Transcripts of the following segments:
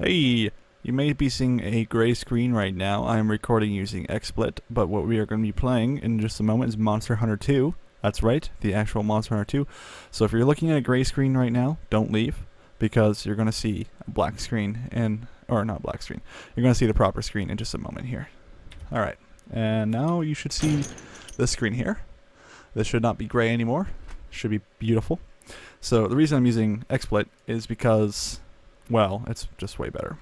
Hey, you may be seeing a gray screen right now. I am recording using XSplit, but what we are going to be playing in just a moment is Monster Hunter 2. That's right, the actual Monster Hunter 2. So if you're looking at a gray screen right now, don't leave, because you're going to see a black screen, or not black screen. You're going to see the proper screen in just a moment here. Alright, and now you should see this screen here. This should not be gray anymore. It should be beautiful. So the reason I'm using XSplit is because, well, it's just way better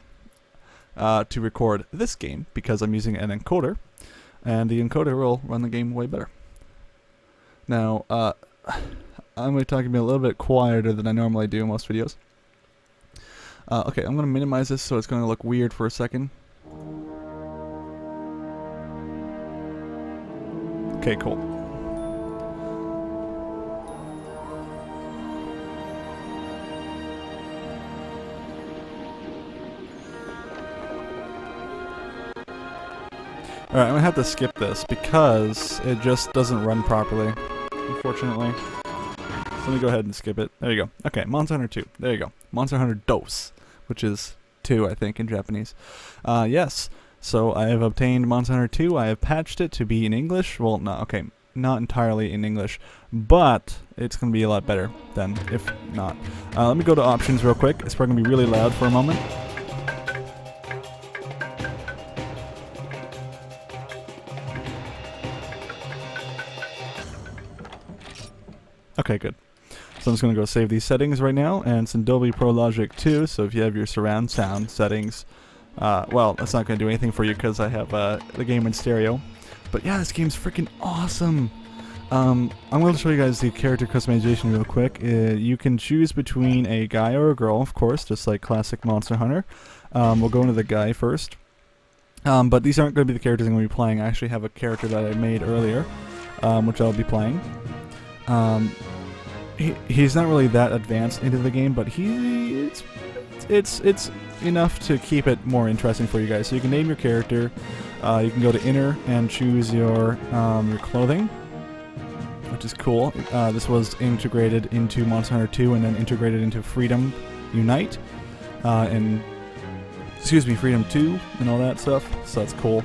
to record this game, because I'm using an encoder, and the encoder will run the game way better. Now, I'm going to talk to be a little bit quieter than I normally do in most videos. Okay, I'm going to minimize this so it's going to look weird for a second. Okay, cool. Alright, I'm going to have to skip this because it just doesn't run properly, unfortunately. So let me go ahead and skip it. There you go. Okay, Monster Hunter 2. There you go. Monster Hunter Dos, which is 2, I think, in Japanese. Yes, so I have obtained Monster Hunter 2. I have patched it to be in English. Well, no, okay, not entirely in English, but it's going to be a lot better than if not. Let me go to options real quick. It's probably going to be really loud for a moment. Okay, good. So I'm just going to go save these settings right now, and it's in Dolby Pro Logic 2, so if you have your surround sound settings, well, that's not going to do anything for you because I have the game in stereo. But yeah, this game's freaking awesome! I'm going to show you guys the character customization real quick. You can choose between a guy or a girl, of course, just like classic Monster Hunter. We'll go into the guy first. But these aren't going to be the characters I'm going to be playing. I actually have a character that I made earlier, which I'll be playing. He's not really that advanced into the game, but it's enough to keep it more interesting for you guys. So you can name your character. You can go to Inner and choose your clothing, which is cool. This was integrated into Monster Hunter 2 and then integrated into Freedom Unite, and Freedom 2 and all that stuff. So that's cool.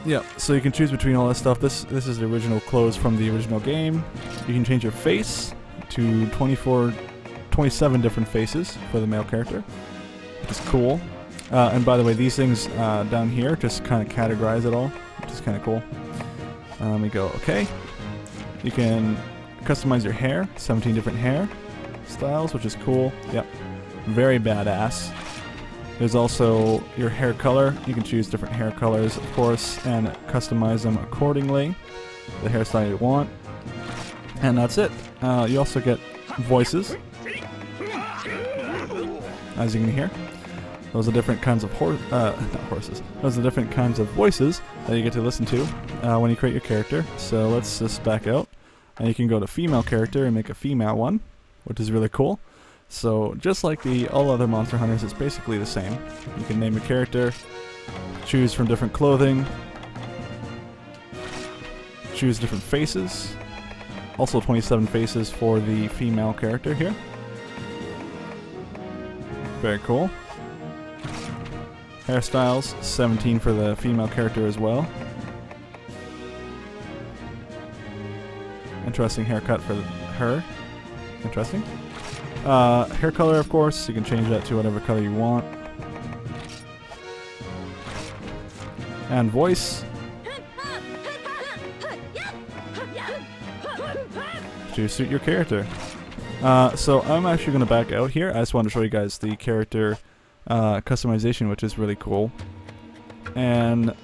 Yeah, so you can choose between all that stuff. This is the original clothes from the original game. You can change your face to 27 different faces for the male character, which is cool. And by the way, these things down here just kind of categorize it all, which is kind of cool. Let me go, okay. You can customize your hair, 17 different hair styles, which is cool. Yep, very badass. There's also your hair color. You can choose different hair colors, of course, and customize them accordingly, the hairstyle you want. And that's it. You also get voices, as you can hear. Those are different kinds of horses. Those are different kinds of voices that you get to listen to when you create your character. So let's just back out, and you can go to female character and make a female one, which is really cool. So just like all other Monster Hunters, it's basically the same. You can name your character, choose from different clothing, choose different faces. Also 27 faces for the female character here. Very cool. Hairstyles, 17 for the female character as well. Interesting haircut for her. Interesting. Hair color, of course, you can change that to whatever color you want. And voice. To suit your character. So I'm actually going to back out here. I just want to show you guys the character customization, which is really cool. And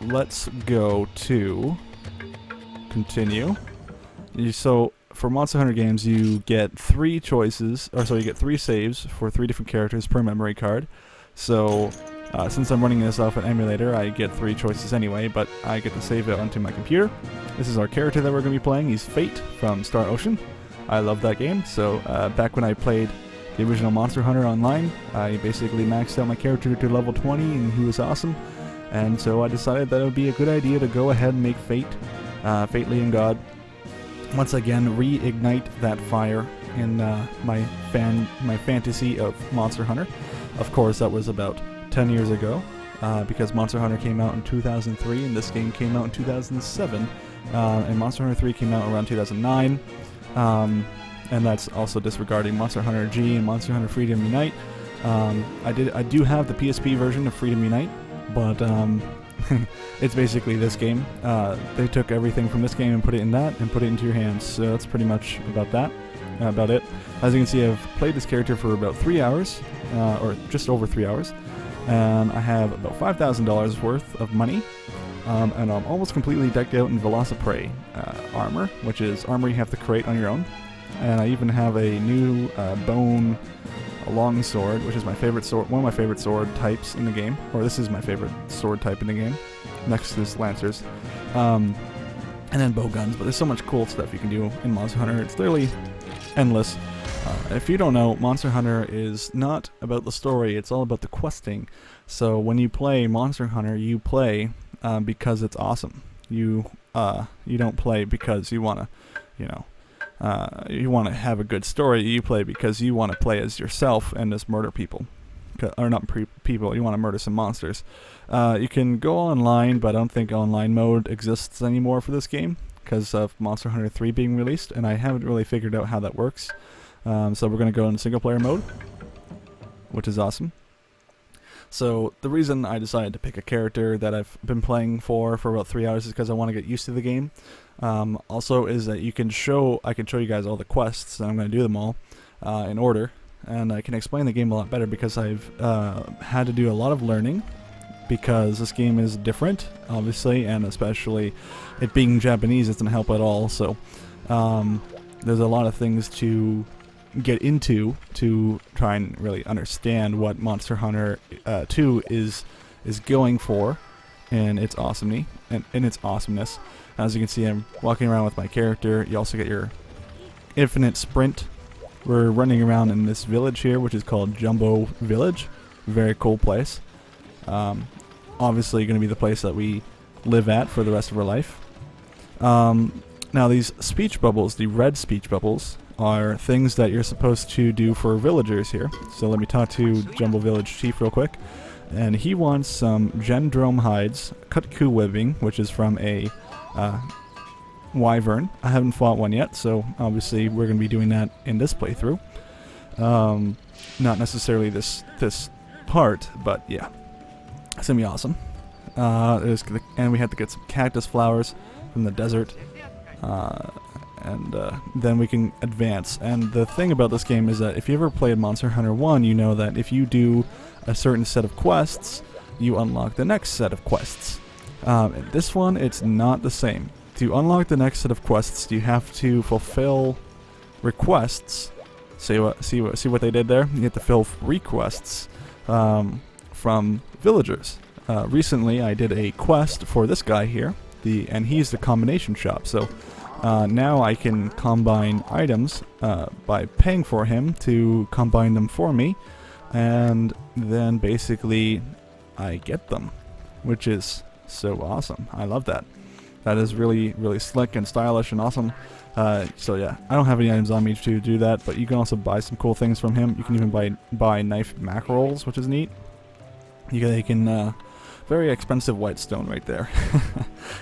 let's go to continue. So for Monster Hunter games, you get 3 choices, you get 3 saves for 3 different characters per memory card. So, since I'm running this off an emulator, I get 3 choices anyway, but I get to save it onto my computer. This is our character that we're going to be playing. He's Fate from Star Ocean. I love that game, so back when I played the original Monster Hunter online, I basically maxed out my character to level 20, and he was awesome. And so I decided that it would be a good idea to go ahead and make Fate, Fate Leon God, once again reignite that fire in my fantasy of Monster Hunter. Of course, that was about 10 years ago, because Monster Hunter came out in 2003 and this game came out in 2007, and Monster Hunter 3 came out around 2009, and that's also disregarding Monster Hunter G and Monster Hunter Freedom Unite. I do have the PSP version of Freedom Unite, but it's basically this game. They took everything from this game and put it in that and put it into your hands, so that's pretty much about it. As you can see, I've played this character for about 3 hours, or just over 3 hours, and I have about $5,000 worth of money, and I'm almost completely decked out in Velociprey armor, which is armor you have to create on your own, and I even have a new bone longsword, which is my favorite sword, one of my favorite sword types in the game, or this is my favorite sword type in the game, next to this lancers, and then bow guns. But there's so much cool stuff you can do in Monster Hunter, it's literally endless. If you don't know, Monster Hunter is not about the story, it's all about the questing. So when you play Monster Hunter, you play because it's awesome. You don't play because you want to, you want to have a good story. You play because you want to play as yourself and just murder people. Or not people, you want to murder some monsters. You can go online, but I don't think online mode exists anymore for this game because of Monster Hunter 3 being released, and I haven't really figured out how that works. So we're going to go in single player mode, which is awesome. So the reason I decided to pick a character that I've been playing for about 3 hours is because I want to get used to the game. Also is that I can show you guys all the quests, and I'm going to do them all in order, and I can explain the game a lot better because I've had to do a lot of learning, because this game is different, obviously, and especially it being Japanese doesn't help at all. So there's a lot of things to get into to try and really understand what Monster Hunter 2 is going for, and its awesomeness. As you can see, I'm walking around with my character. You also get your infinite sprint. We're running around in this village here, which is called Jumbo Village. Very cool place. Obviously going to be the place that we live at for the rest of our life. Now these speech bubbles, the red speech bubbles, are things that you're supposed to do for villagers here. So let me talk to Jumbo Village Chief real quick. And he wants some Gendrome hides, Kutku webbing, which is from a wyvern. I haven't fought one yet, so obviously we're going to be doing that in this playthrough. Not necessarily this part, but yeah. It's going to be awesome. And we have to get some cactus flowers from the desert. And then we can advance. And the thing about this game is that if you ever played Monster Hunter 1, you know that if you do a certain set of quests, you unlock the next set of quests. In this one, it's not the same. To unlock the next set of quests, you have to fulfill requests. See what they did there? You have to fill requests from villagers. Recently, I did a quest for this guy here, and he's the combination shop. So now I can combine items by paying for him to combine them for me, and then basically I get them, which is so awesome. I love that. That is really, really slick and stylish and awesome. So yeah, I don't have any items on me to do that, but you can also buy some cool things from him. You can even buy knife mackerels, which is neat. You can very expensive white stone right there.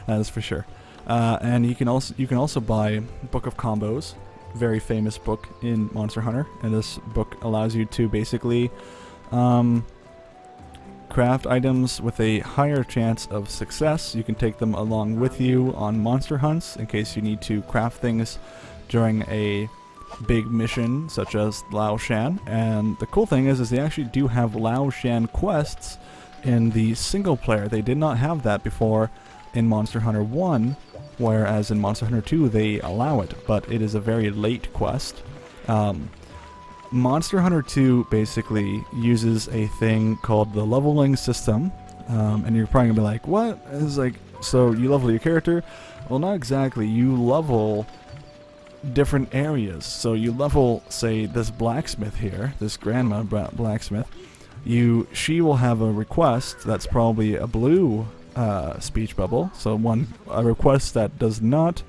That is for sure. And you can also buy Book of Combos, very famous book in Monster Hunter, and this book allows you to basically craft items with a higher chance of success. You can take them along with you on monster hunts in case you need to craft things during a big mission such as Lao Shan. And the cool thing is they actually do have Lao Shan quests in the single player. They did not have that before in Monster Hunter 1, whereas in Monster Hunter 2 they allow it, but it is a very late quest. Monster Hunter 2 basically uses a thing called the leveling system, and you're probably gonna be like, what? It's like, so you level your character? Well, not exactly. You level different areas. So you level, say, this blacksmith here, this grandma blacksmith. She will have a request that's probably a blue speech bubble, so a request that does not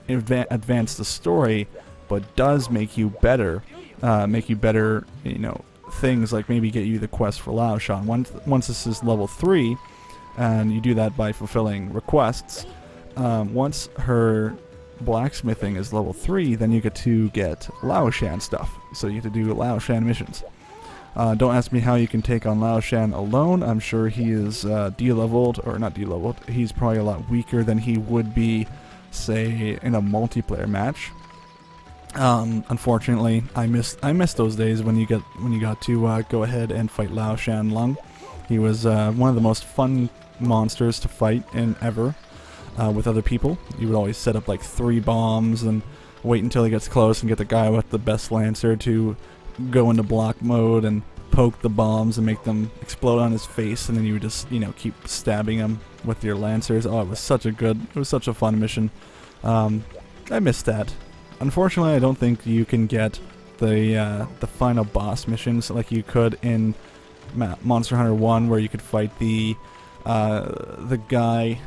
advance the story, but does make you better, you know, things like maybe get you the quest for Lao Shan. Once this is level 3, and you do that by fulfilling requests, once her blacksmithing is level 3, then you get to get Lao Shan stuff. So you get to do Lao Shan missions. Don't ask me how you can take on Lao Shan alone. I'm sure he is de-leveled, or not de-leveled. He's probably a lot weaker than he would be, say, in a multiplayer match. Unfortunately, I miss those days when you got to go ahead and fight Lao Shan Lung. He was one of the most fun monsters to fight in ever. With other people, you would always set up like 3 bombs and wait until he gets close and get the guy with the best lancer to go into block mode and poke the bombs and make them explode on his face, and then you would just, you know, keep stabbing him with your lancers. Oh, it was such a fun mission. I missed that. Unfortunately, I don't think you can get the final boss missions like you could in Monster Hunter 1, where you could fight the guy.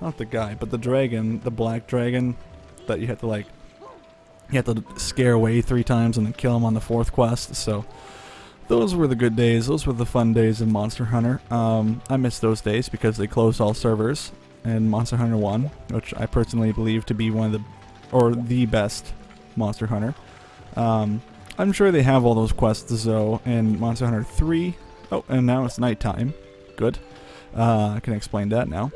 Not the guy, but the dragon, the black dragon, that you had to scare away 3 times and then kill him on the 4th quest. So those were the good days. Those were the fun days in Monster Hunter. I miss those days because they closed all servers in Monster Hunter 1, which I personally believe to be one of the best Monster Hunter. I'm sure they have all those quests though in Monster Hunter 3. Oh, and now it's nighttime. Good. I can explain that now.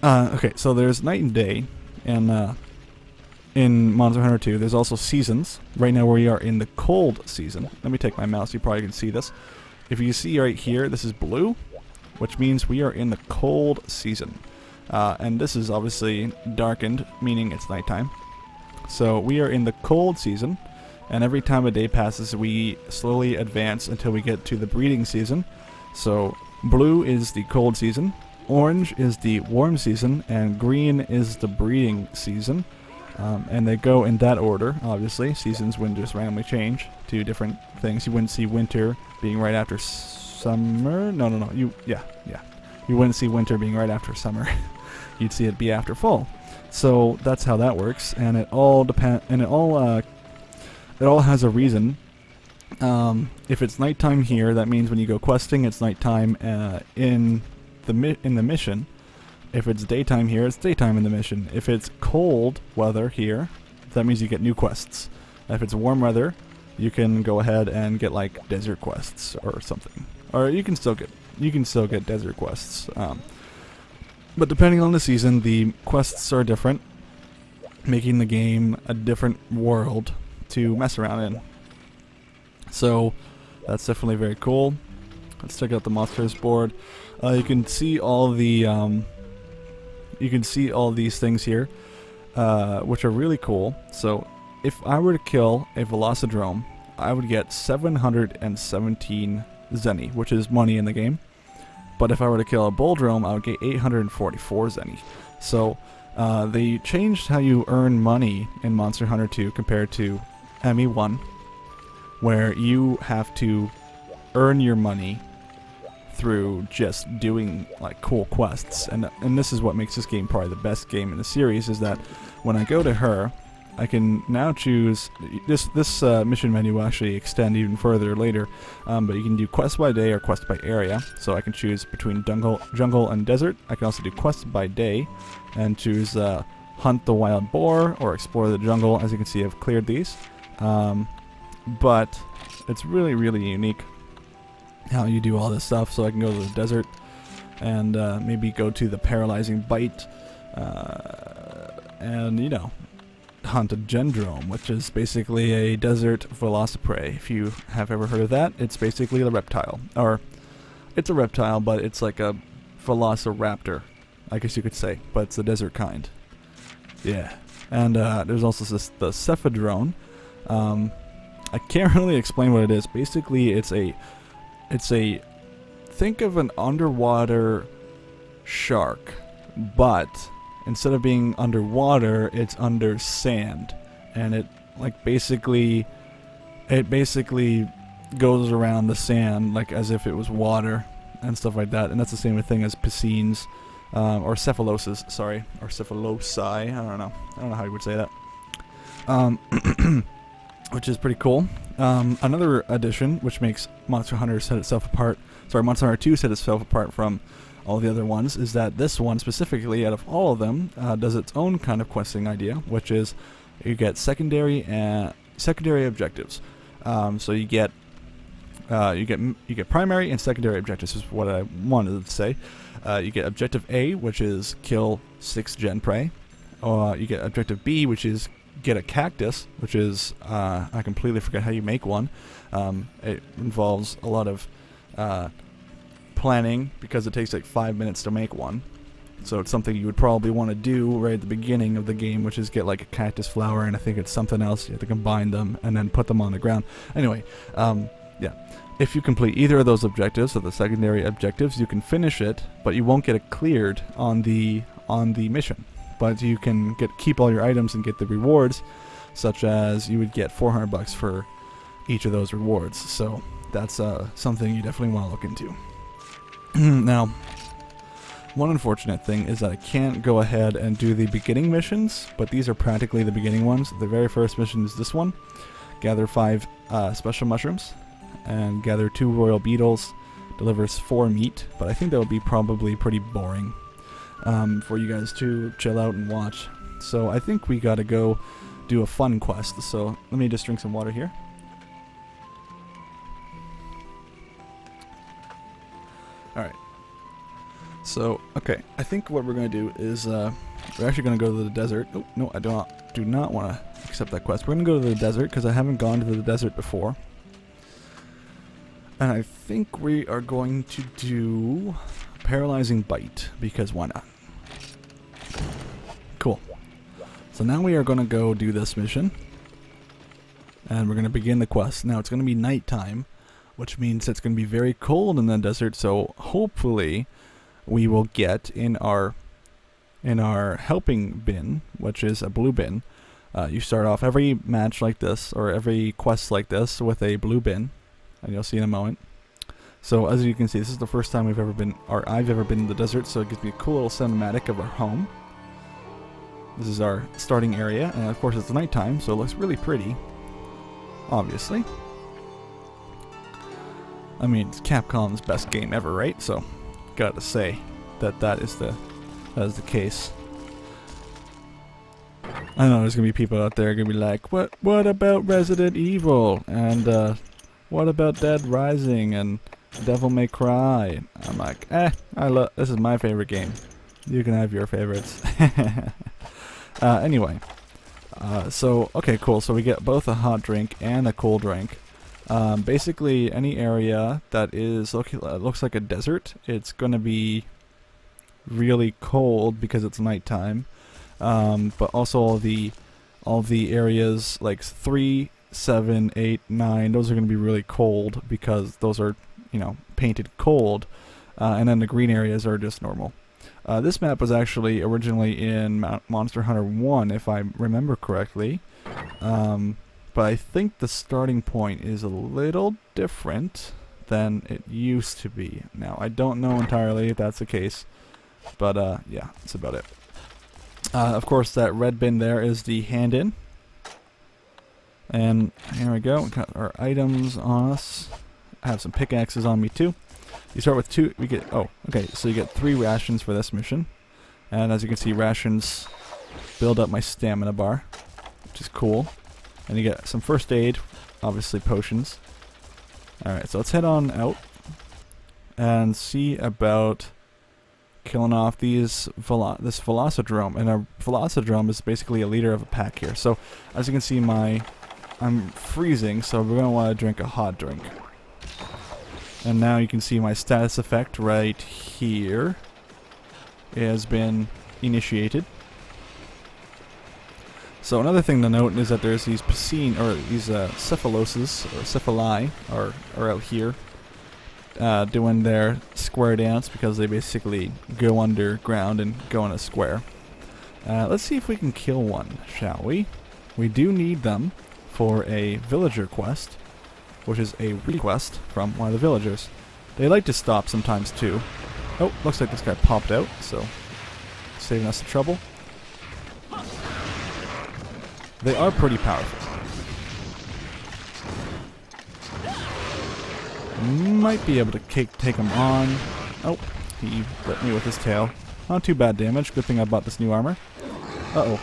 Okay, so there's night and day, and in Monster Hunter 2, there's also seasons. Right now we are in the cold season. Let me take my mouse, you probably can see this. If you see right here, this is blue, which means we are in the cold season. And this is obviously darkened, meaning it's nighttime. So we are in the cold season, and every time a day passes, we slowly advance until we get to the breeding season. So blue is the cold season. Orange is the warm season, and green is the breeding season. And they go in that order, obviously. Seasons wouldn't just randomly change to different things. You wouldn't see winter being right after summer. No. You wouldn't see winter being right after summer. You'd see it be after fall. So that's how that works, and it all has a reason. If it's nighttime here, that means when you go questing, it's nighttime in the mission. If it's daytime here, it's daytime in the mission. If it's cold weather here, that means you get new quests. If it's warm weather, you can go ahead and get like desert quests or something. Or you can still get desert quests. But depending on the season, the quests are different, making the game a different world to mess around in. So that's definitely very cool. Let's check out the monsters board. You can see all the these things here, which are really cool. So if I were to kill a Velocidrome, I would get 717 Zenny, which is money in the game. But if I were to kill a Bulldrome, I would get 844 Zenny. So they changed how you earn money in Monster Hunter 2 compared to ME1, where you have to earn your money through just doing like cool quests, and this is what makes this game probably the best game in the series, is that when I go to her, I can now choose this mission menu will actually extend even further later, but you can do quest by day or quest by area. So I can choose between jungle and desert. I can also do quest by day and choose hunt the wild boar or explore the jungle. As you can see, I've cleared these, but it's really unique how you do all this stuff. So I can go to the desert and maybe go to the paralyzing bite and, you know, hunt a Gendrome, which is basically a desert velociprey. If you have ever heard of that, it's basically a reptile. Or it's a reptile, but it's like a velociraptor, I guess you could say, but it's the desert kind. Yeah. And there's also the Cephadrone. I can't really explain what it is. Basically, it's a think of an underwater shark, but instead of being underwater, it's under sand, and it basically goes around the sand like as if it was water and stuff like that. And that's the same thing as piscines or cephalosis, sorry, or cephalosi. I don't know how you would say that. Which is pretty cool. Another addition which makes Monster Hunter set itself apart. Sorry, Monster Hunter 2 set itself apart from all the other ones is that this one specifically, out of all of them, does its own kind of questing idea, which is you get secondary objectives. So you get primary and secondary objectives is what I wanted to say. You get objective A, which is kill 6 gen prey. You get objective B, which is get a cactus, which is I completely forget how you make one. It involves a lot of planning because it takes like 5 minutes to make one. So it's something you would probably want to do right at the beginning of the game, which is get like a cactus flower, and I think it's something else. You have to combine them and then put them on the ground. Anyway, yeah. If you complete either of those objectives, or the secondary objectives, you can finish it, but you won't get it cleared on the mission. But you can keep all your items and get the rewards, such as you would get 400 bucks for each of those rewards. So that's something you definitely want to look into. Now, one unfortunate thing is that I can't go ahead and do the beginning missions, but these are practically the beginning ones. The very first mission is this one. Gather 5 special mushrooms, and gather 2 royal beetles, delivers 4 meat, but I think that would be probably pretty boring for you guys to chill out and watch. So I think we gotta go do a fun quest. So let me just drink some water here. Alright. So, okay, I think what we're gonna do is we're actually gonna go to the desert. Oh, no, I do not want to accept that quest. We're gonna go to the desert because I haven't gone to the desert before. And I think we are going to do Paralyzing Bite, because why not? Cool. So now we are going to go do this mission. And we're going to begin the quest. Now it's going to be nighttime, which means it's going to be very cold in the desert, so hopefully we will get in our helping bin, which is a blue bin. You start off every match like this, or every quest like this, with a blue bin. And you'll see in a moment. So as you can see, this is the first time I've ever been in the desert, so it gives me a cool little cinematic of our home. This is our starting area, and of course it's nighttime, so it looks really pretty. Obviously. I mean, it's Capcom's best game ever, right? So, gotta say that is the case. I know there's gonna be people out there gonna be like, what about Resident Evil? And what about Dead Rising and Devil May Cry? I'm like, this is my favorite game. You can have your favorites. Anyway, so okay, cool. So we get both a hot drink and a cold drink. Basically, any area that looks like a desert, it's gonna be really cold because it's nighttime. But also all the areas like 3, 7, 8, 9, those are going to be really cold because those are, painted cold, and then the green areas are just normal. This map was actually originally in Monster Hunter 1, if I remember correctly, but I think the starting point is a little different than it used to be. Now, I don't know entirely if that's the case, but yeah, that's about it. Of course, that red bin there is the hand-in. And here we go, we got our items on us. I have some pickaxes on me too. You start with 2, so you get 3 rations for this mission. And as you can see, rations build up my stamina bar, which is cool. And you get some first aid, obviously potions. Alright, so let's head on out and see about killing off this Velocidrome. And a Velocidrome is basically a leader of a pack here. So as you can see, I'm freezing, so we're going to want to drink a hot drink. And now you can see my status effect right here has been initiated. So another thing to note is that there's these cephaloses, or cephali, are out here doing their square dance because they basically go underground and go in a square. Let's see if we can kill one, shall we? We do need them for a villager quest, which is a request from one of the villagers. They like to stop sometimes too. Oh, looks like this guy popped out, so saving us the trouble. They are pretty powerful. Might be able to take him on. Oh, he lit me with his tail. Not too bad damage. Good thing I bought this new armor. Uh-oh.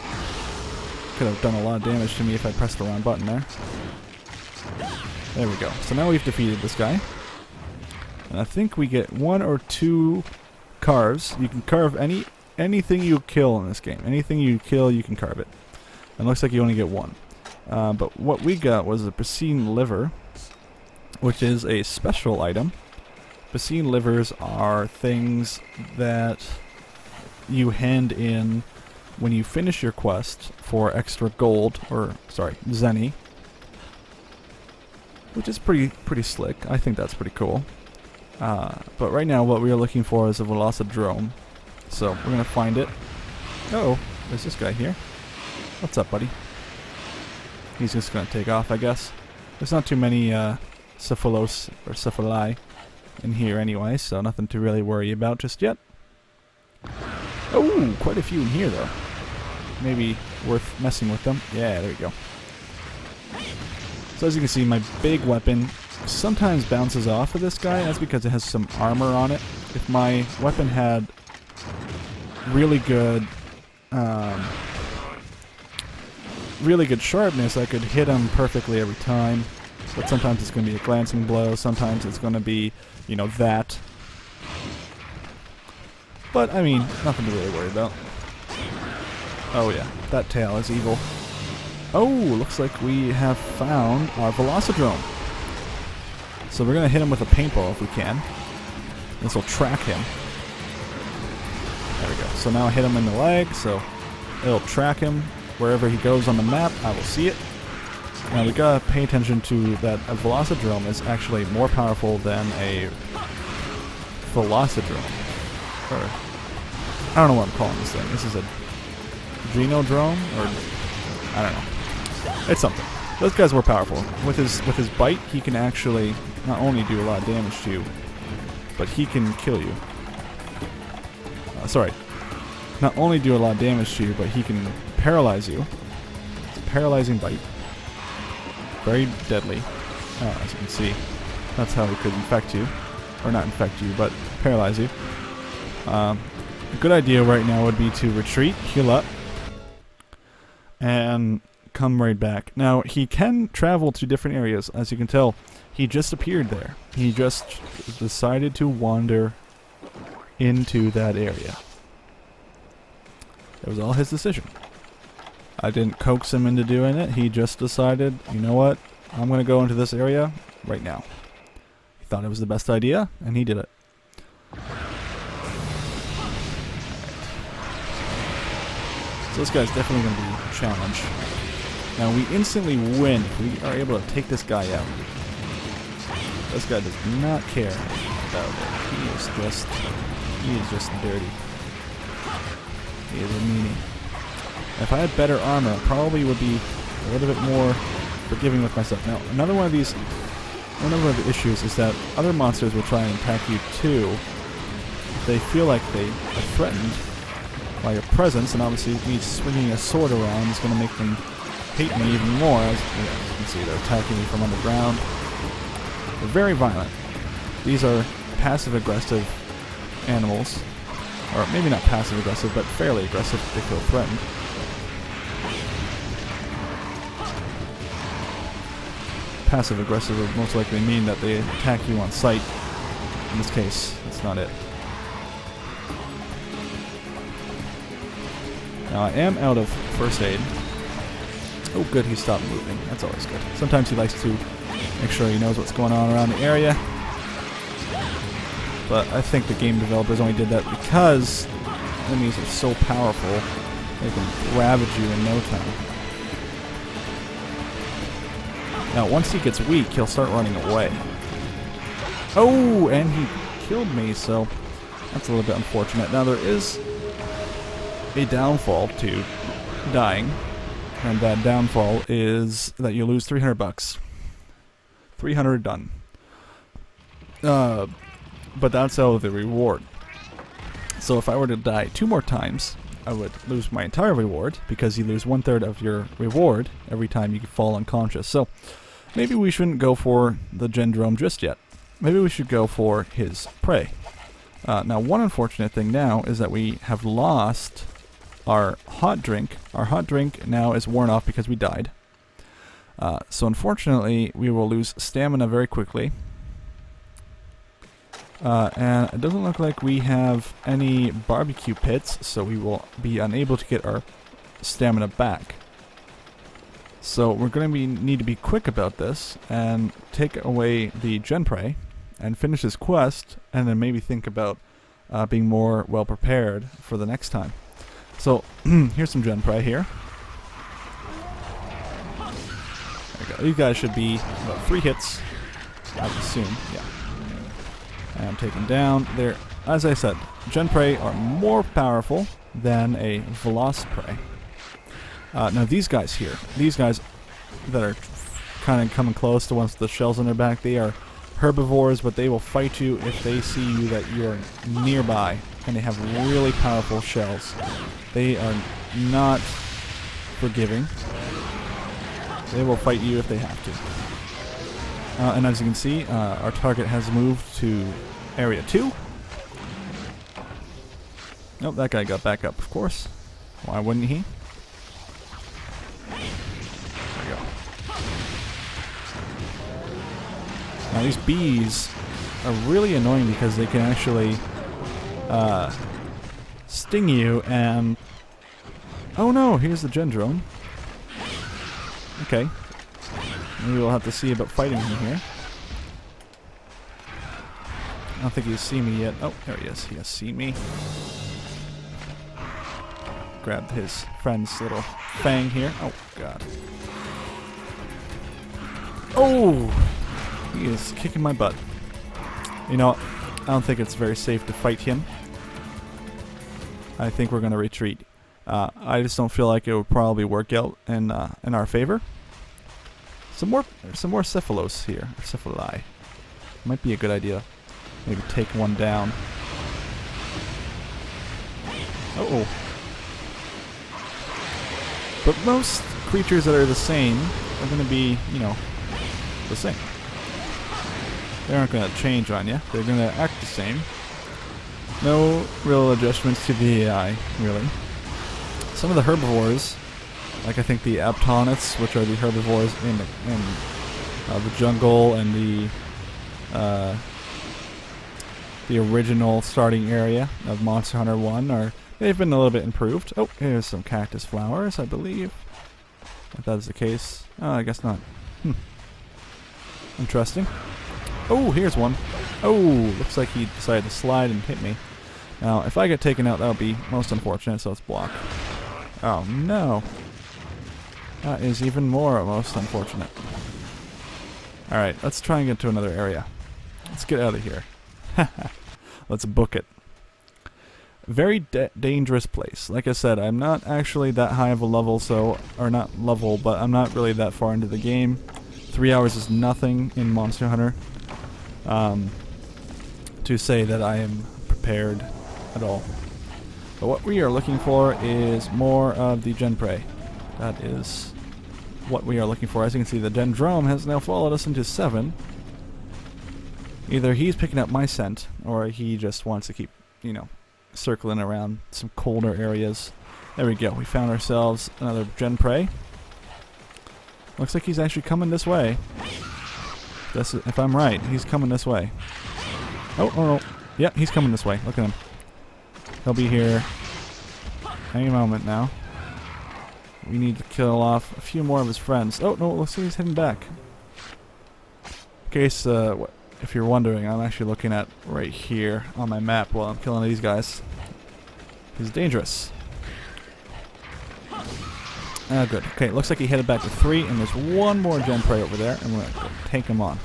Could have done a lot of damage to me if I pressed the wrong button there. There we go. So now we've defeated this guy. And I think we get 1 or 2 carves. You can carve anything you kill in this game. Anything you kill, you can carve it. And it looks like you only get 1. But what we got was a piscine liver, which is a special item. Piscine livers are things that you hand in when you finish your quest for extra gold, or sorry, zenny, which is pretty slick. I think that's pretty cool. But right now what we are looking for is a Velocidrome. So we're gonna find it. Uh-oh, there's this guy here. What's up, buddy? He's just gonna take off, I guess. There's not too many Syphilos or Syphili in here anyway, so nothing to really worry about just yet. Oh, quite a few in here though. Maybe worth messing with them. Yeah, there we go. So as you can see, my big weapon sometimes bounces off of this guy. That's because it has some armor on it. If my weapon had really good sharpness, I could hit him perfectly every time. But sometimes it's going to be a glancing blow. Sometimes it's going to be, you know, that. But, I mean, nothing to really worry about. Oh yeah, that tail is evil. Oh, looks like we have found our Velocidrome. So we're going to hit him with a paintball if we can. This will track him. There we go. So now I hit him in the leg, so it'll track him wherever he goes on the map. I will see it. Now we gotta pay attention to that a Velocidrome is actually more powerful than a Velocidrome. Or, I don't know what I'm calling this thing. This is a Genodrome? Or, I don't know. It's something. Those guys were powerful. With his bite, he can actually not only do a lot of damage to you, but he can kill you. Sorry. Not only do a lot of damage to you, but he can paralyze you. It's a paralyzing bite. Very deadly. As you can see, that's how he could infect you. Or not infect you, but paralyze you. A good idea right now would be to retreat, heal up, and come right back. Now, he can travel to different areas. As you can tell, he just appeared there. He just decided to wander into that area. It was all his decision. I didn't coax him into doing it. He just decided, you know what, I'm going to go into this area right now. He thought it was the best idea, and he did it. So this guy's definitely going to be a challenge. Now we instantly win if we are able to take this guy out. This guy does not care about it. He is just dirty. He is a meanie. If I had better armor, I probably would be a little bit more forgiving with myself. Now, one of the issues is that other monsters will try and attack you too. If they feel like they are threatened by your presence, and obviously me swinging a sword around is going to make them hate me even more. As you can see, they're attacking me from underground. They're very violent. These are passive-aggressive animals. Or maybe not passive-aggressive, but fairly aggressive if they feel threatened. Passive-aggressive would most likely mean that they attack you on sight. In this case, that's not it. Now I am out of first aid. Oh good, he stopped moving. That's always good. Sometimes he likes to make sure he knows what's going on around the area. But I think the game developers only did that because enemies are so powerful, they can ravage you in no time. Now, once he gets weak, he'll start running away. Oh, and he killed me, so that's a little bit unfortunate. Now, there is a downfall to dying, and that downfall is that you lose 300 bucks. 300 done. But that's out of the reward. So if I were to die 2 more times, I would lose my entire reward, because you lose 1/3 of your reward every time you fall unconscious. So maybe we shouldn't go for the Gendrome just yet. Maybe we should go for his prey. Now, one unfortunate thing now is that we have lost our hot drink. Our hot drink now is worn off because we died. So unfortunately, we will lose stamina very quickly. And it doesn't look like we have any barbecue pits, so we will be unable to get our stamina back. So we're going to need to be quick about this and take away the Genprey and finish this quest, and then maybe think about being more well prepared for the next time. So here's some Genprey here. There we go. These guys should be about 3 hits, I would assume. Yeah. And I'm taken down. There, as I said, Genprey are more powerful than a Velociprey. Now these guys here, these guys that are kind of coming close, the ones with the shells on their back, they are herbivores, but they will fight you if they see you that you're nearby, and they have really powerful shells. They are not forgiving. They will fight you if they have to. And as you can see, our target has moved to Area 2. Oh, that guy got back up, of course. Why wouldn't he? There we go. Now these bees are really annoying because they can actually sting you and... Oh no, here's the Gendrome. Okay. Maybe we'll have to see about fighting him here. I don't think he's seen me yet. Oh, there he is. He has seen me. Grabbed his friend's little fang here. Oh, God. Oh! He is kicking my butt. You know, I don't think it's very safe to fight him. I think we're going to retreat. I just don't feel like it would probably work out in our favor. Some more Cephalos here, or Cephali. Might be a good idea. Maybe take one down. Uh-oh. But most creatures that are the same are going to be, you know, the same. They aren't going to change on you. They're going to act the same. No real adjustments to the AI, really. Some of the herbivores, like I think the Aptonists, which are the herbivores in the jungle and the original starting area of Monster Hunter 1, they've been a little bit improved. Oh, here's some cactus flowers, I believe. If that is the case. Oh, I guess not. Interesting. Oh, here's one. Oh, looks like he decided to slide and hit me. Now, if I get taken out, that would be most unfortunate, so let's block. Oh, no. That is even more most unfortunate. Alright, let's try and get to another area. Let's get out of here. Let's book it. Very dangerous place. Like I said, I'm not actually that high of a level, so... Or not level, but I'm not really that far into the game. 3 hours is nothing in Monster Hunter. To say that I am prepared at all. But what we are looking for is more of the Genprey. That is what we are looking for. As you can see, the Gendrome has now followed us into 7. Either he's picking up my scent, or he just wants to keep, you know, circling around some colder areas. There we go. We found ourselves another Genprey. Looks like he's actually coming this way. If I'm right, he's coming this way. Oh. Yeah, he's coming this way. Look at him. He'll be here any moment now. We need to kill off a few more of his friends. Oh, no, looks like he's heading back. In case, if you're wondering, I'm actually looking at right here on my map while I'm killing these guys. He's dangerous. Ah, good. Okay, looks like he headed back to 3, and there's one more Genprey over there, and we're going to take him on.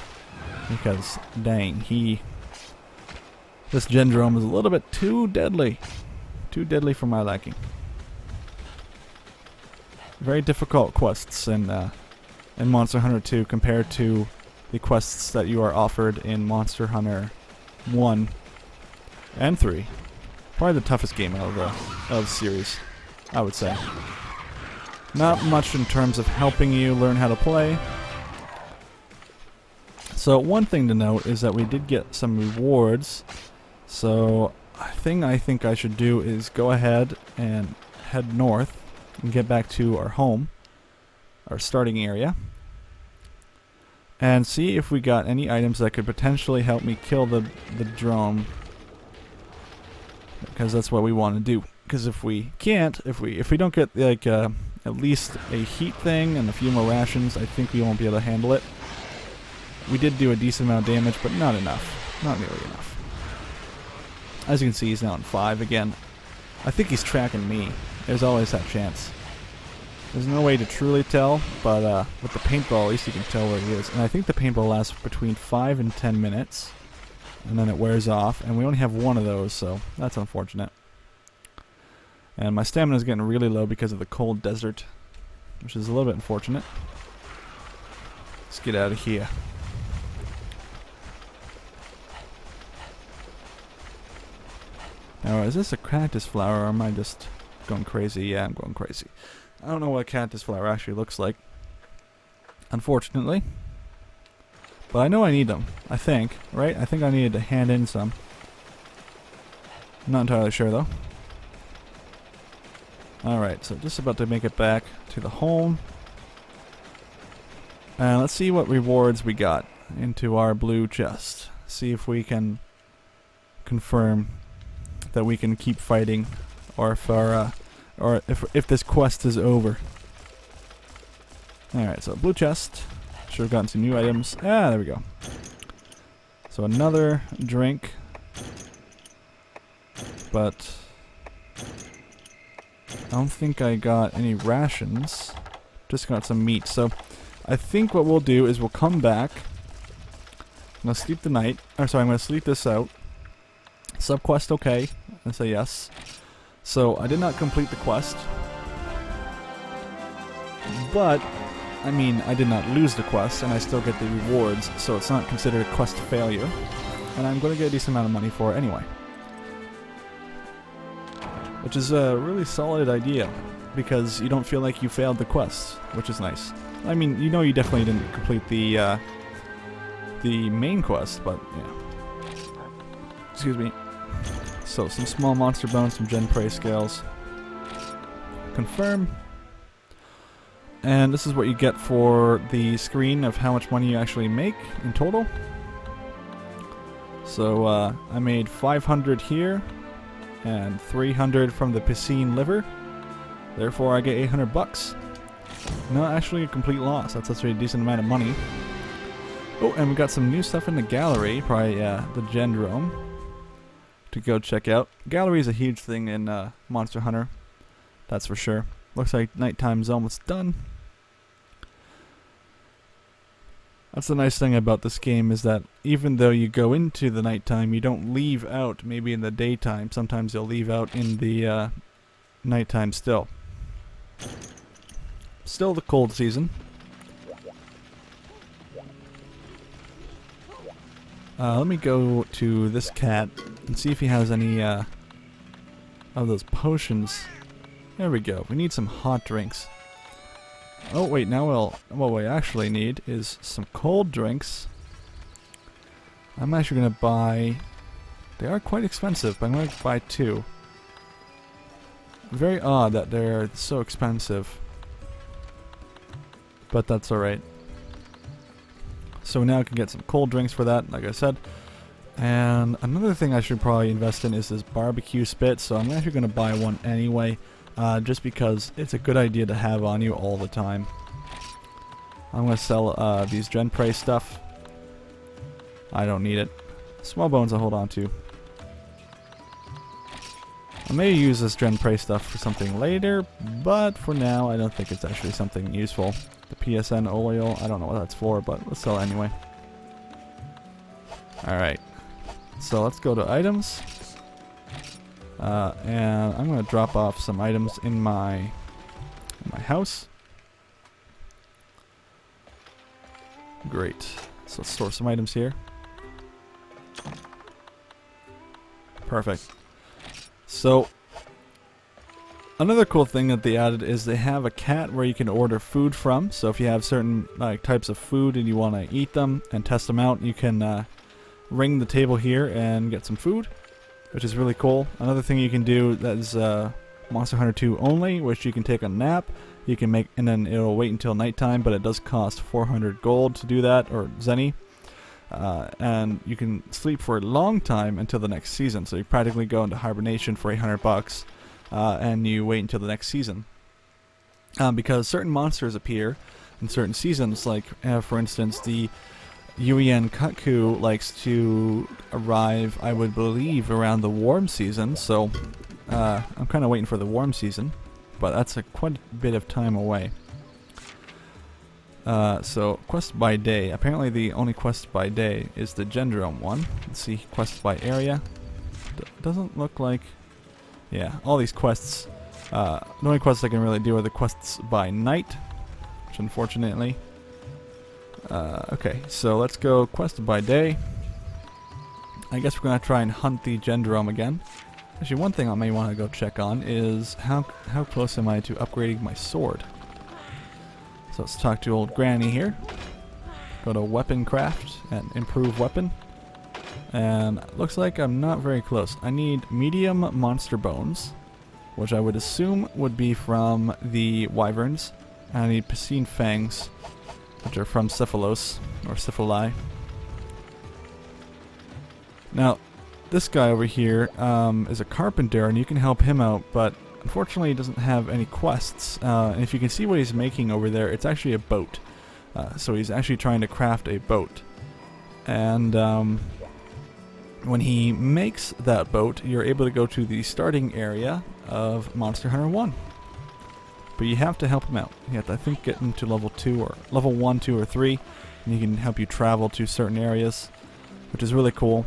Because, dang, this Gendrome is a little bit too deadly. Too deadly for my liking. Very difficult quests in Monster Hunter 2 compared to the quests that you are offered in Monster Hunter 1 and 3. Probably the toughest game out of the series, I would say. Not much in terms of helping you learn how to play. So one thing to note is that we did get some rewards. So I think I should do is go ahead and head north and get back to our home, our starting area, and see if we got any items that could potentially help me kill the drone, because that's what we want to do. Because if we can't, if we don't get like at least a heat thing and a few more rations, I think we won't be able to handle it. We did do a decent amount of damage, but not enough. Not nearly enough. As you can see, he's now on 5 again. I think he's tracking me. There's always that chance. There's no way to truly tell, but with the paintball, at least you can tell where he is. And I think the paintball lasts between 5 and 10 minutes, and then it wears off, and we only have one of those, so that's unfortunate. And my stamina is getting really low because of the cold desert, which is a little bit unfortunate. Let's get out of here. Now, is this a cactus flower, or am I just going crazy? Yeah, I'm going crazy. I don't know what a cactus flower actually looks like, unfortunately. But I know I need them, I think, right? I think I needed to hand in some. I'm not entirely sure, though. Alright, so just about to make it back to the home. And let's see what rewards we got into our blue chest. See if we can confirm that we can keep fighting, or if this quest is over. Alright, so blue chest. Should have gotten some new items. Ah, there we go. So another drink. But I don't think I got any rations. Just got some meat. So I think what we'll do is we'll come back. I'm gonna sleep the night. Or sorry, I'm gonna sleep this out. Subquest okay. I say yes. So I did not complete the quest. But I mean, I did not lose the quest, and I still get the rewards, so it's not considered a quest failure. And I'm going to get a decent amount of money for it anyway. Which is a really solid idea, because you don't feel like you failed the quest, which is nice. I mean, you know you definitely didn't complete the main quest, but yeah. Excuse me. So, some small monster bones, some gen prey scales. Confirm. And this is what you get for the screen of how much money you actually make in total. So I made 500 here and 300 from the piscine liver. Therefore I get 800 bucks. Not actually a complete loss. That's actually a decent amount of money. Oh, and we got some new stuff in the gallery. Probably the Gendrome to go check out. Gallery is a huge thing in Monster Hunter. That's for sure. Looks like nighttime's almost done. That's the nice thing about this game, is that even though you go into the nighttime, you don't leave out maybe in the daytime. Sometimes you'll leave out in the nighttime still. Still the cold season. Let me go to this cat and see if he has any of those potions. There we go. We need some hot drinks. Oh wait, now what we actually need is some cold drinks. I'm actually going to buy... They are quite expensive, but I'm going to buy 2. Very odd that they're so expensive. But that's alright. So now I can get some cold drinks for that, like I said. And another thing I should probably invest in is this barbecue spit, so I'm actually going to buy one anyway. Just because it's a good idea to have on you all the time. I'm going to sell these gen prey stuff. I don't need it. Small bones I'll hold on to. I may use this gen prey stuff for something later, but for now I don't think it's actually something useful. The PSN oil, I don't know what that's for, but let's sell it anyway. Alright. So let's go to items. And I'm going to drop off some items in my house. Great. So let's store some items here. Perfect. So another cool thing that they added is they have a cat where you can order food from. So if you have certain types of food and you want to eat them and test them out, you can ring the table here and get some food, which is really cool. Another thing you can do that is Monster Hunter 2 only, which you can take a nap. You can make, and then it'll wait until nighttime, but it does cost 400 gold to do that, or zenny. And you can sleep for a long time until the next season. So you practically go into hibernation for 800 bucks, and you wait until the next season. Because certain monsters appear in certain seasons, like for instance the Yuan Katku likes to arrive, I would believe, around the warm season. So I'm kind of waiting for the warm season, but that's quite a bit of time away. So quest by day. Apparently the only quest by day is the Gendrome one. Let's see, quest by area. Doesn't look like... Yeah, all these quests. The only quests I can really do are the quests by night, which unfortunately... okay, so let's go quest by day. I guess we're going to try and hunt the Gendrome again. Actually, one thing I may want to go check on is how close am I to upgrading my sword. So let's talk to old Granny here. Go to weapon craft and improve weapon. And looks like I'm not very close. I need medium monster bones, which I would assume would be from the wyverns. And I need piscine fangs, which are from Cephalos, or Cephali. Now, this guy over here is a carpenter, and you can help him out, but unfortunately he doesn't have any quests. And if you can see what he's making over there, it's actually a boat. So he's actually trying to craft a boat. And when he makes that boat, you're able to go to the starting area of Monster Hunter 1. But you have to help him out. You have to, I think, get him to level 2 or level 1, 2, or 3, and he can help you travel to certain areas, which is really cool.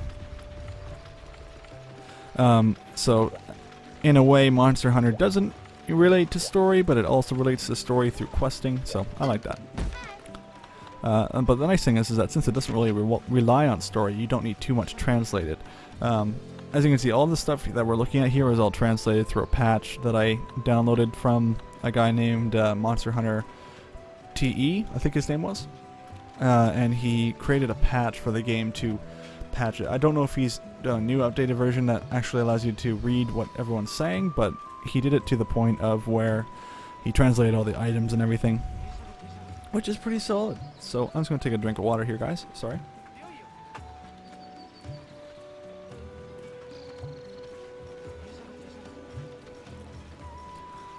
So in a way, Monster Hunter doesn't relate to story, but it also relates to story through questing, so I like that. But the nice thing is that since it doesn't really rely on story, you don't need too much translated. As you can see, all the stuff that we're looking at here is all translated through a patch that I downloaded from a guy named Monster Hunter TE, I think his name was. And he created a patch for the game to patch it. I don't know if he's done a new updated version that actually allows you to read what everyone's saying, but he did it to the point of where he translated all the items and everything, which is pretty solid. So I'm just going to take a drink of water here, guys. Sorry.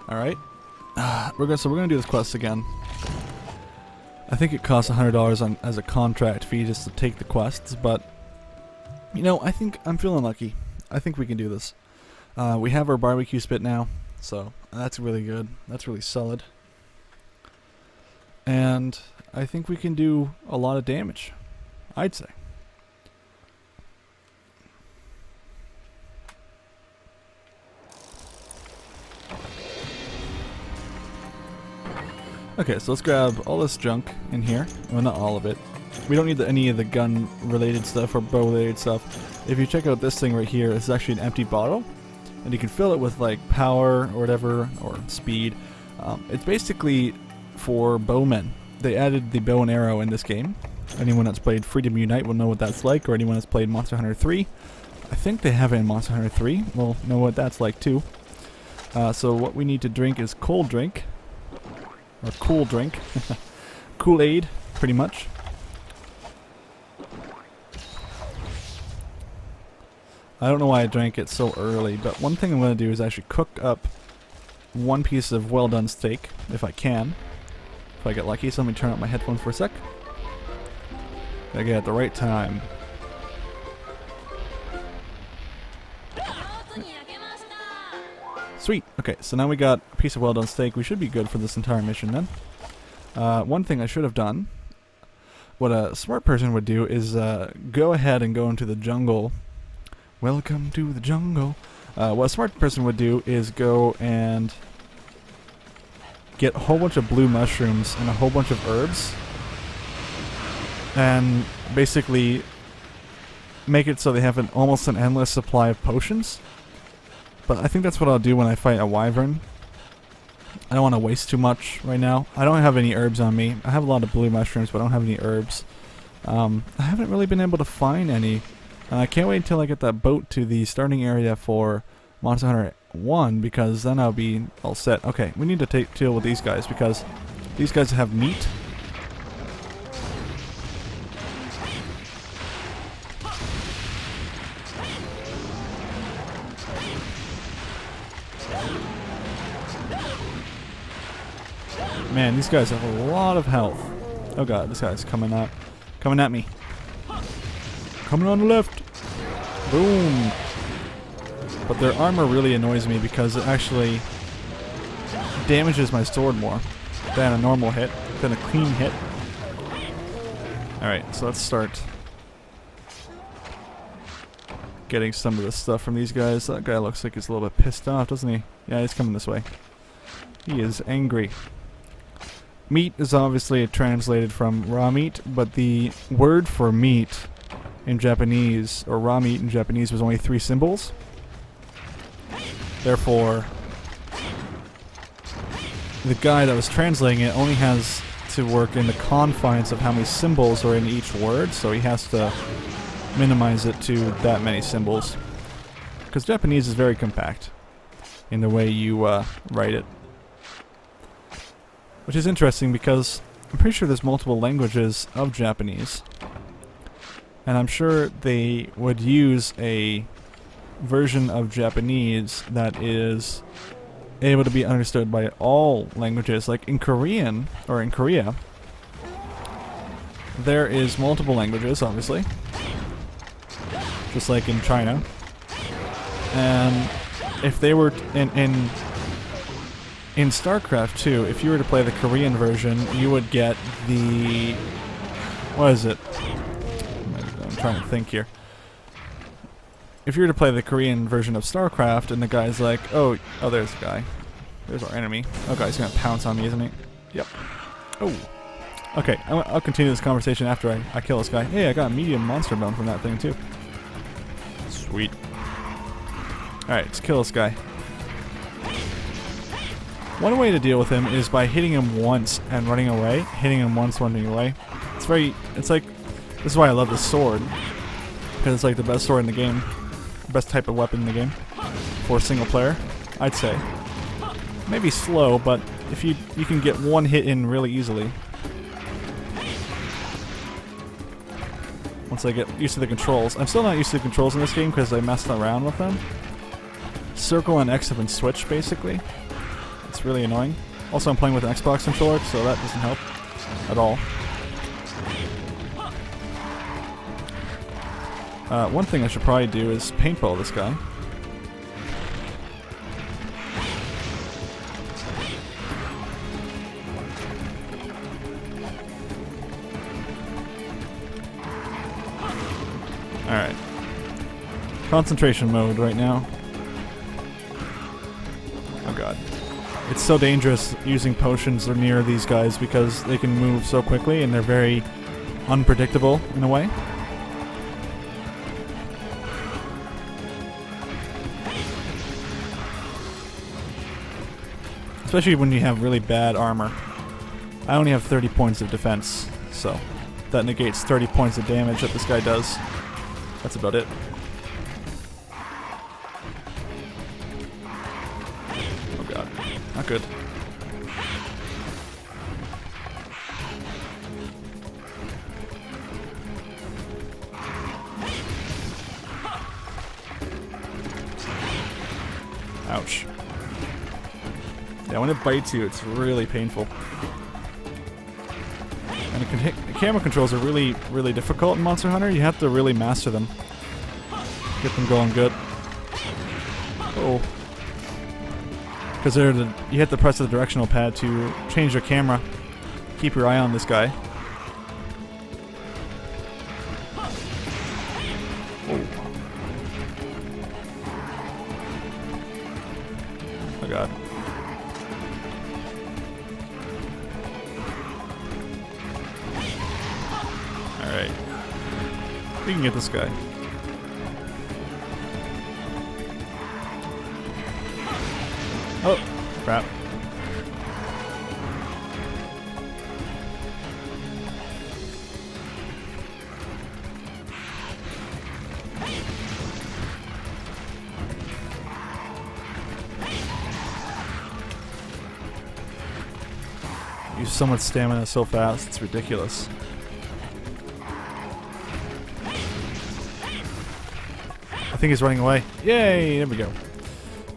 Alright. So we're going to do this quest again. I think it costs $100 as a contract fee just to take the quests, but you know, I think I'm feeling lucky. I think we can do this. We have our barbecue spit now, so that's really good. That's really solid. And I think we can do a lot of damage, I'd say. Okay, so let's grab all this junk in here. Well, not all of it. We don't need any of the gun-related stuff or bow-related stuff. If you check out this thing right here, it's actually an empty bottle, and you can fill it with like power or whatever, or speed. It's basically for bowmen. They added the bow and arrow in this game. Anyone that's played Freedom Unite will know what that's like, or anyone that's played Monster Hunter 3. I think they have it in Monster Hunter 3. Will know what that's like too. So what we need to drink is cold drink. Or cool drink. Kool-Aid, pretty much. I don't know why I drank it so early, but one thing I'm going to do is actually cook up one piece of well-done steak, if I can. If I get lucky, so let me turn up my headphones for a sec. Gotta get it at the right time. Sweet! Okay, so now we got a piece of well-done steak. We should be good for this entire mission then. One thing I should have done, what a smart person would do is go ahead and go into the jungle. Welcome to the jungle. What a smart person would do is go and get a whole bunch of blue mushrooms and a whole bunch of herbs, and basically make it so they have almost an endless supply of potions. But I think that's what I'll do when I fight a wyvern. I don't want to waste too much right now. I don't have any herbs on me. I have a lot of blue mushrooms, but I don't have any herbs. I haven't really been able to find any. And I can't wait until I get that boat to the starting area for Monster Hunter 1, because then I'll be all set. Okay, we need to deal with these guys, because these guys have meat. Man, these guys have a lot of health. Oh god, this guy's coming at me. Coming on the left. Boom. But their armor really annoys me because it actually damages my sword more than a normal hit, than a clean hit. Alright, so let's start getting some of this stuff from these guys. That guy looks like he's a little bit pissed off, doesn't he? Yeah, he's coming this way. He is angry. Meat is obviously translated from raw meat, but the word for meat in Japanese, or raw meat in Japanese, was only 3 symbols. Therefore, the guy that was translating it only has to work in the confines of how many symbols are in each word, so he has to minimize it to that many symbols. Because Japanese is very compact in the way you write it. Which is interesting because I'm pretty sure there's multiple languages of Japanese. And I'm sure they would use a version of Japanese that is able to be understood by all languages. Like in Korean, or in Korea, there is multiple languages, obviously. Just like in China. And if they were in StarCraft 2, if you were to play the Korean version, you would get the... what is it? I'm trying to think here. If you were to play the Korean version of StarCraft, and the guy's like, oh, there's the guy. There's our enemy. Oh god, he's gonna pounce on me, isn't he? Yep. Oh. Okay, I'll continue this conversation after I kill this guy. Hey, I got a medium monster bone from that thing, too. Sweet. Alright, let's kill this guy. One way to deal with him is by hitting him once and running away. Hitting him once, running away. It's like, this is why I love this sword. Because it's like the best sword in the game. Best type of weapon in the game. For single player, I'd say. Maybe slow, but if you can get one hit in really easily. Once I get used to the controls. I'm still not used to the controls in this game because I messed around with them. Circle and X have been switched, basically. It's really annoying. Also, I'm playing with an Xbox controller, so that doesn't help at all. One thing I should probably do is paintball this guy. Alright. Concentration mode right now. Oh god. It's so dangerous using potions near these guys because they can move so quickly and they're very unpredictable in a way. Especially when you have really bad armor. I only have 30 points of defense, so that negates 30 points of damage that this guy does. That's about it. Oh god, not good. Ouch. Yeah, when it bites you, it's really painful. And the camera controls are really, really difficult in Monster Hunter. You have to really master them. Get them going good. Oh. Because you have to press the directional pad to change your camera. Keep your eye on this guy. Oh. Oh god. Alright. We can get this guy. Oh, crap. Use so much stamina so fast, it's ridiculous. I think he's running away. Yay! There we go.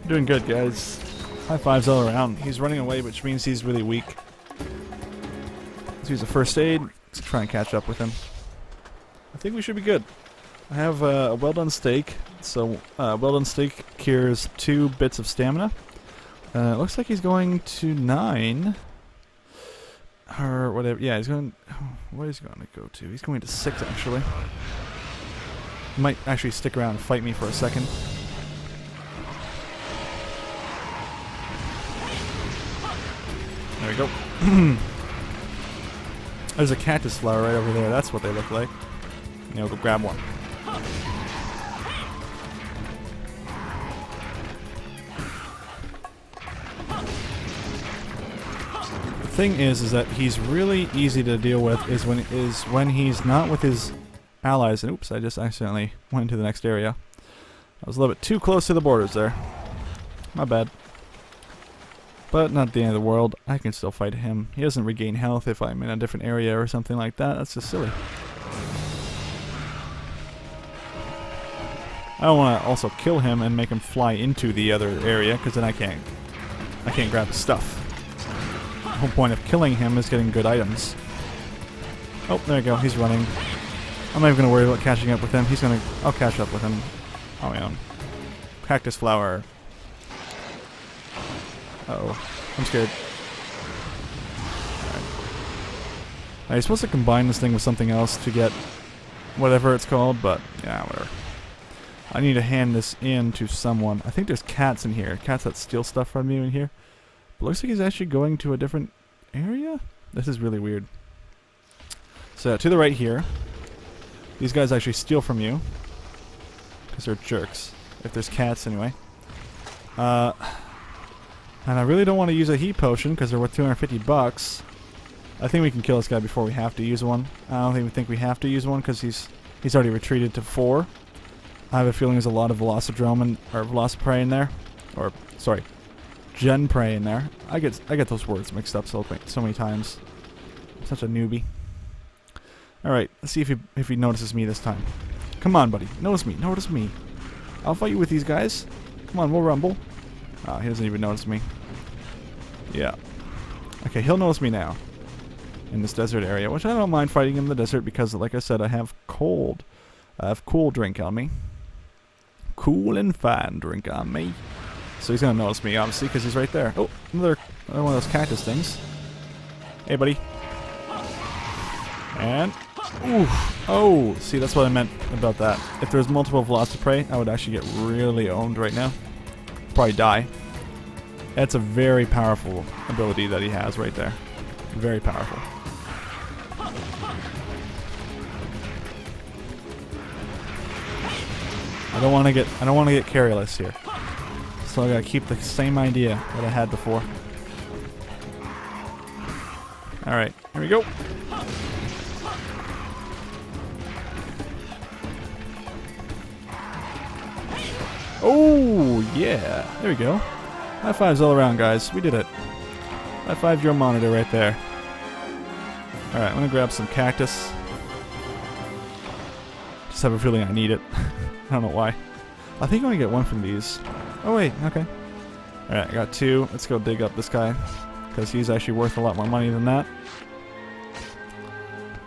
Doing good, guys. High fives all around. He's running away, which means he's really weak. Let's use a first aid. Let's try and catch up with him. I think we should be good. I have a well-done steak. So, well-done steak cures 2 bits of stamina. It looks like he's going to 9. Or whatever. Yeah, he's going... What is he going to go to? He's going to 6, actually. He might actually stick around and fight me for a second. There we go. There's a cactus flower right over there. That's what they look like. You know, go grab one. The thing is that he's really easy to deal with is when he's not with his allies. And oops, I just accidentally went into the next area. I was a little bit too close to the borders there. My bad. But not the end of the world. I can still fight him. He doesn't regain health if I'm in a different area or something like that. That's just silly. I don't want to also kill him and make him fly into the other area, because then I can't grab his stuff. The whole point of killing him is getting good items. Oh, there you go. He's running. I'm not even going to worry about catching up with him. I'll catch up with him on my own. Cactus flower. Uh-oh. I'm scared. Alright. Now, you're supposed to combine this thing with something else to get whatever it's called, but yeah, whatever. I need to hand this in to someone. I think there's cats in here. Cats that steal stuff from you in here. But looks like he's actually going to a different area? This is really weird. So, to the right here. These guys actually steal from you. Because they're jerks. If there's cats, anyway. And I really don't want to use a heat potion because they're worth 250 bucks. I think we can kill this guy before we have to use one. I don't even think we have to use one because he's already retreated to 4. I have a feeling there's a lot of Velocidrome or Velociprey in there. Or, sorry, Genprey in there. I get those words mixed up so many times. I'm such a newbie. Alright, let's see if he notices me this time. Come on, buddy. Notice me. I'll fight you with these guys. Come on, we'll rumble. Oh, he doesn't even notice me. Yeah. Okay, he'll notice me now. In this desert area, which I don't mind fighting in the desert because, like I said, I have cold. I have cool drink on me. Cool and fine drink on me. So he's gonna notice me, obviously, because he's right there. Oh, another one of those cactus things. Hey, buddy. And... oof. Oh, see, that's what I meant about that. If there's multiple Velociprey, I would actually get really owned right now. Probably die. That's a very powerful ability that he has right there. Very powerful. I don't want to get careless here. So I gotta keep the same idea that I had before. Alright, here we go. Oh, yeah. There we go. High fives all around, guys. We did it. High five your monitor right there. Alright, I'm gonna grab some cactus. Just have a feeling I need it. I don't know why. I think I'm gonna get one from these. Oh, wait. Okay. Alright, I got 2. Let's go dig up this guy. Because he's actually worth a lot more money than that.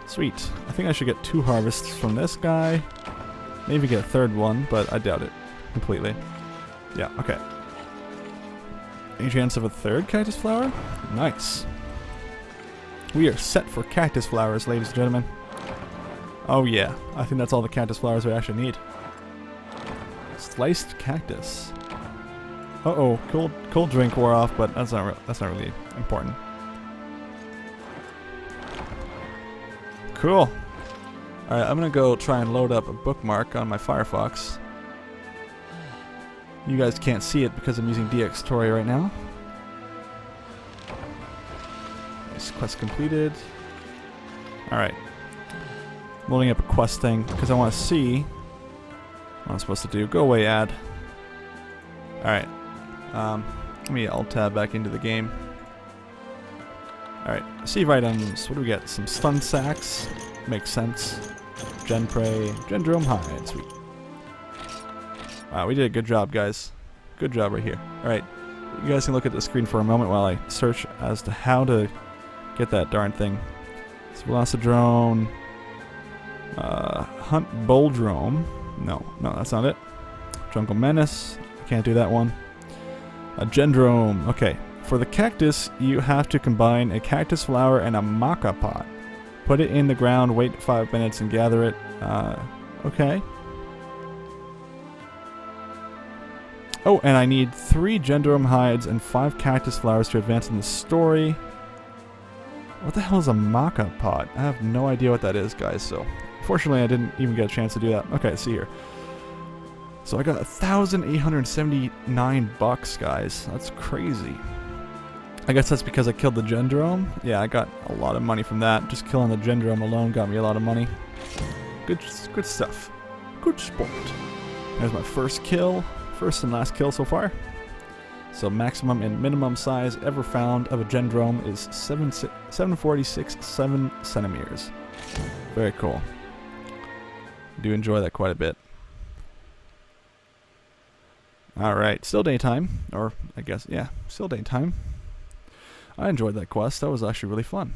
Sweet. I think I should get 2 harvests from this guy. Maybe get a 3rd one, but I doubt it. Completely. Yeah, okay. Any chance of a 3rd cactus flower? Nice. We are set for cactus flowers, ladies and gentlemen. Oh yeah, I think that's all the cactus flowers we actually need. Sliced cactus. Uh-oh, cold drink wore off, but that's not really important. Cool. Alright, I'm gonna go try and load up a bookmark on my Firefox. You guys can't see it because I'm using DxTory right now. Quest completed. Alright. Loading up a quest thing, because I want to see what I'm supposed to do. Go away, ad. Alright. Let me alt-tab back into the game. Alright. Save items. What do we get? Some stun sacks. Makes sense. Gen Prey. Gendrome hide. Sweet. Wow, we did a good job, guys. Good job right here. Alright. You guys can look at the screen for a moment while I search as to how to get that darn thing. It's Velocidrone. Hunt Boldrome. No, that's not it. Jungle Menace. I can't do that one. A Gendrome. Okay. For the cactus, you have to combine a cactus flower and a maca pot. Put it in the ground, wait 5 minutes, and gather it. Okay. Oh, and I need 3 Gendrome hides and 5 cactus flowers to advance in the story. What the hell is a maca pot? I have no idea what that is, guys, so... Fortunately, I didn't even get a chance to do that. Okay, see here. So I got 1,879 bucks, guys. That's crazy. I guess that's because I killed the Gendrome. Yeah, I got a lot of money from that. Just killing the Gendrome alone got me a lot of money. Good stuff. Good sport. There's my first kill. First and last kill so far. So maximum and minimum size ever found of a Gendrome is 746 7 centimeters. Very cool. Do enjoy that quite a bit. Alright, still daytime. Or, I guess, yeah, still daytime. I enjoyed that quest. That was actually really fun.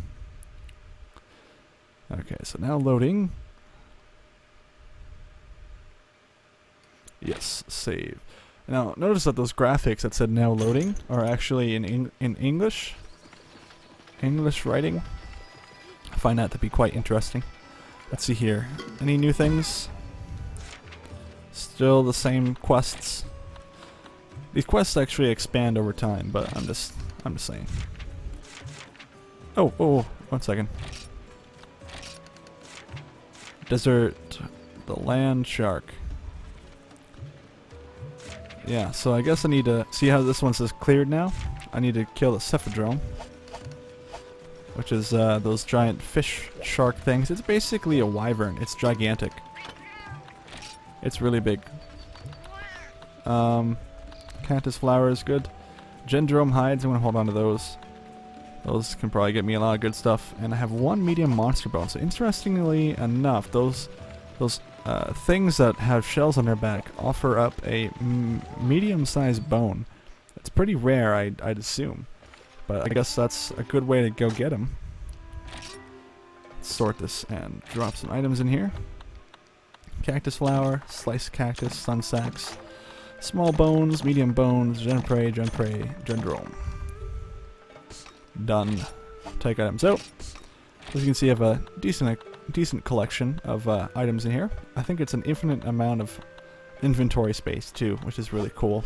Okay, so now loading. Yes, save. Now, notice that those graphics that said now loading are actually in English. English writing. I find that to be quite interesting. Let's see here. Any new things? Still the same quests. These quests actually expand over time, but I'm just saying. Oh, 1 second. Desert, the land shark. Yeah, so I guess I need to see how this one says cleared now. I need to kill the Cephadrome, which is those giant fish shark things. It's basically a wyvern. It's gigantic. It's really big. Cactus flowers, good. Gendrome hides, I'm going to hold on to those. Those can probably get me a lot of good stuff. And I have 1 medium monster bone. So interestingly enough, those things that have shells on their back offer up a medium-sized bone. It's pretty rare, I'd assume. But I guess that's a good way to go get them. Let's sort this and drop some items in here. Cactus flower, sliced cactus, sun sacks, small bones, medium bones, Gen Prey, Gendrome. Done. Take items out. As you can see, I have a decent collection of items in here. I think it's an infinite amount of inventory space too, which is really cool.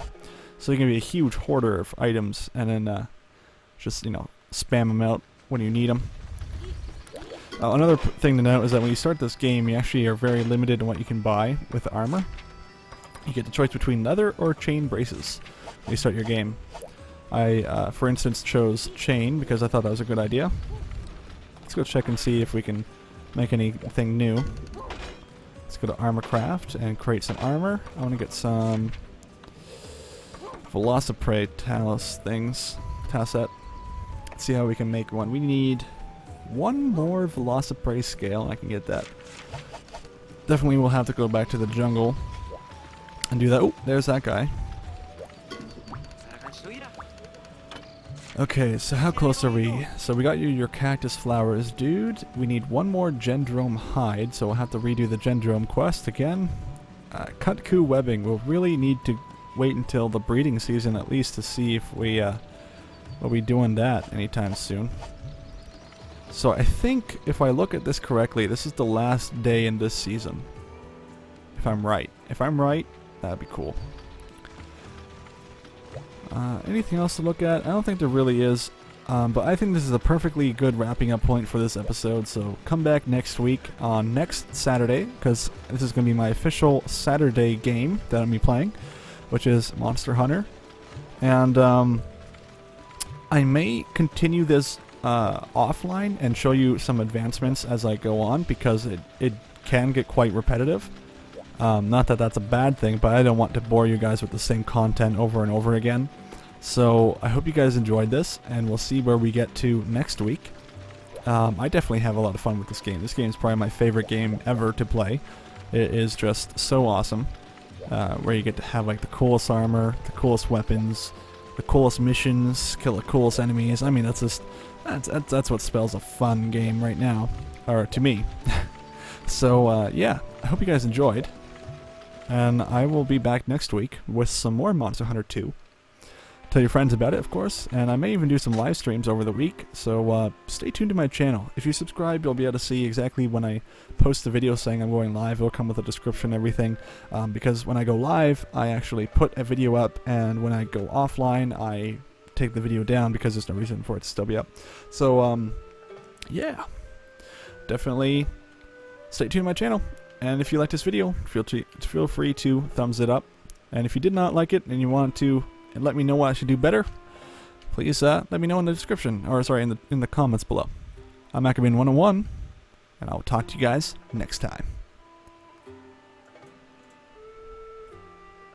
So you can be a huge hoarder of items and then just, you know, spam them out when you need them. Another thing to note is that when you start this game, you actually are very limited in what you can buy with the armor. You get the choice between leather or chain braces when you start your game. I, for instance, chose chain because I thought that was a good idea. Let's go check and see if we can make anything new. Let's go to armor craft and create some armor. I want to get some Velociprey talus things. Tasset. Let's see how we can make one. We need 1 more Velociprey scale, and I can get that. Definitely we'll have to go back to the jungle and do that. Oh, there's that guy. Okay, so how close are we? So we got your cactus flowers, dude. We need 1 more Gendrome hide, so we'll have to redo the Gendrome quest again. Kutku webbing. We'll really need to wait until the breeding season at least to see if we'll be doing that anytime soon. So I think if I look at this correctly, this is the last day in this season. If I'm right. If I'm right, that'd be cool. Anything else to look at? I don't think there really is. But I think this is a perfectly good wrapping up point for this episode. So come back next week on next Saturday, because this is going to be my official Saturday game that I'm playing, which is Monster Hunter. And I may continue this offline and show you some advancements as I go on, because it can get quite repetitive. Not that that's a bad thing, but I don't want to bore you guys with the same content over and over again. So I hope you guys enjoyed this, and we'll see where we get to next week. I definitely have a lot of fun with this game. This game is probably my favorite game ever to play. It is just so awesome, where you get to have like the coolest armor, the coolest weapons, the coolest missions, kill the coolest enemies. I mean, that's what spells a fun game right now, or to me. So yeah, I hope you guys enjoyed, and I will be back next week with some more Monster Hunter 2. Tell your friends about it, of course, and I may even do some live streams over the week, so stay tuned to my channel. If you subscribe, you'll be able to see exactly when I post the video saying I'm going live. It'll come with a description and everything, because when I go live, I actually put a video up, and when I go offline, I take the video down because there's no reason for it to still be up. So, yeah, definitely stay tuned to my channel, and if you like this video, feel free to thumbs it up, and if you did not like it and you want to and let me know what I should do better, please let me know in the description, or sorry, in the comments below. I'm Ackerman101, and I'll talk to you guys next time.